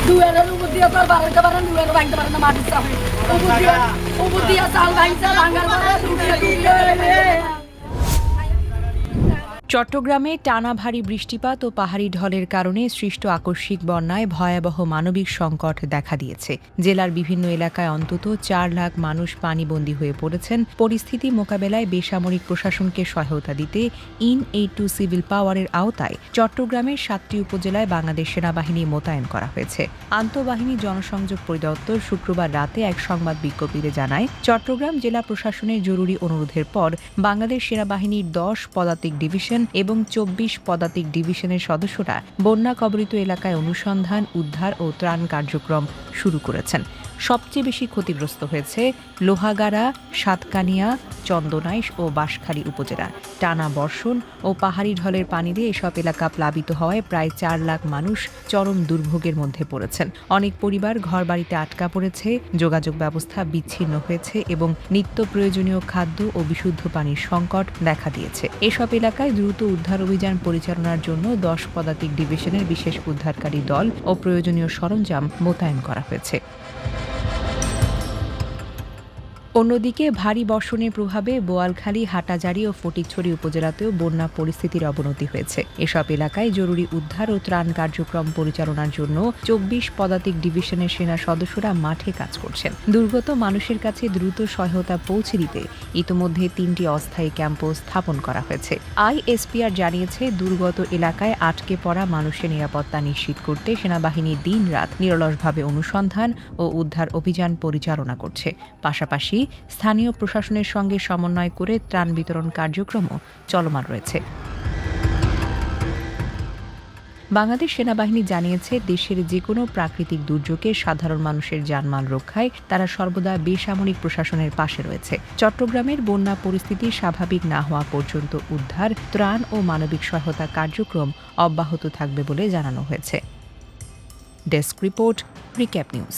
দুয়ারের উপর দিয়ে তো আর বাড়াইতে পারে না, দুয়ারে ভাঙতে পারে না, মাটির চাপে উপর দিয়ে চাল ভাঙছে, ভাঙার পরে চট্টগ্রামে টানা ভারী বৃষ্টিপাত ও পাহাড়ি ঢলের কারণে সৃষ্ট আকস্মিক বন্যায় ভয়াবহ মানবিক সংকট দেখা দিয়েছে। জেলার বিভিন্ন এলাকায় অন্তত 4 লাখ মানুষ পানিবন্দী হয়ে পড়েছেন। পরিস্থিতি মোকাবেলায় বেসামরিক প্রশাসনকে সহায়তা দিতে ইন-এইড টু সিভিল পাওয়ারের আওতায় চট্টগ্রামের 7টি উপজেলায় বাংলাদেশ সেনাবাহিনী মোতায়েন করা হয়েছে। আন্তঃবাহিনী জনসংযোগ পরিদপ্তর শুক্রবার রাতে এক সংবাদ বিজ্ঞপ্তিতে জানায়, চট্টগ্রাম জেলা প্রশাসনের জরুরি অনুরোধের পর বাংলাদেশ সেনাবাহিনীর 10 পদাতিক ডিভিশন এবং 24 পদাতিক ডিভিশনের সদস্যরা বন্যা কবলিত এলাকায় অনুসন্ধান, উদ্ধার ও ত্রাণ কার্যক্রম শুরু করেছেন। সবচেয়ে বেশি ক্ষতিগ্রস্ত হয়েছে লোহাগাড়া, সাতকানিয়া, চন্দনাইশ ও বাঁশখালী উপজেলা। টানা বর্ষণ ও পাহাড়ি ঢলের পানিতে এসব এলাকা প্লাবিত হওয়ায় প্রায় 4 লাখ মানুষ চরম দুর্ভোগের মধ্যে পড়েছেন। অনেক পরিবার ঘরবাড়িতে আটকা পড়েছে, যোগাযোগ ব্যবস্থা বিচ্ছিন্ন হয়েছে এবং নিত্য প্রয়োজনীয় খাদ্য ও বিশুদ্ধ পানির সংকট দেখা দিয়েছে। এসব এলাকায় দ্রুত উদ্ধার অভিযান পরিচালনার জন্য 10 পদাতিক ডিভিশনের বিশেষ উদ্ধারকারী দল ও প্রয়োজনীয় সরঞ্জাম মোতায়েন করা হয়েছে। অন্যদিকে ভারী বর্ষণের প্রভাবে বোয়ালখালী, হাটাজারি ও ফটিকছড়ি উপজেলাতেও বন্যা পরিস্থিতির অবনতি হয়েছে। এসব এলাকায় জরুরি উদ্ধার ও ত্রাণ কার্যক্রম পরিচালনার জন্য 24 পদাতিক ডিভিশনের সেনা সদস্যরা মাঠে কাজ করছেন। দুর্গত মানুষের কাছে দ্রুত সহায়তা পৌঁছে দিতে ইতোমধ্যে 3টি অস্থায়ী ক্যাম্পও স্থাপন করা হয়েছে। আইএসপিআর জানিয়েছে, দুর্গত এলাকায় আটকে পড়া মানুষের নিরাপত্তা নিশ্চিত করতে সেনাবাহিনী দিন-রাত নিরলসভাবে অনুসন্ধান ও উদ্ধার অভিযান পরিচালনা করছে। পাশাপাশি স্থানীয় প্রশাসনের সঙ্গে সমন্বয় করে ত্রাণ বিতরণ কার্যক্রমও চলমান রয়েছে। বাংলাদেশ সেনাবাহিনী জানিয়েছে, দেশের যেকোনো প্রাকৃতিক দুর্যোগে সাধারণ মানুষের জানমাল রক্ষায় তারা সর্বদা বেসামরিক প্রশাসনের পাশে রয়েছে। চট্টগ্রামের বন্যা পরিস্থিতি স্বাভাবিক না হওয়া পর্যন্ত উদ্ধার, ত্রাণ ও মানবিক সহায়তা কার্যক্রম অব্যাহত থাকবে বলে জানানো হয়েছে। Desk report, recap news.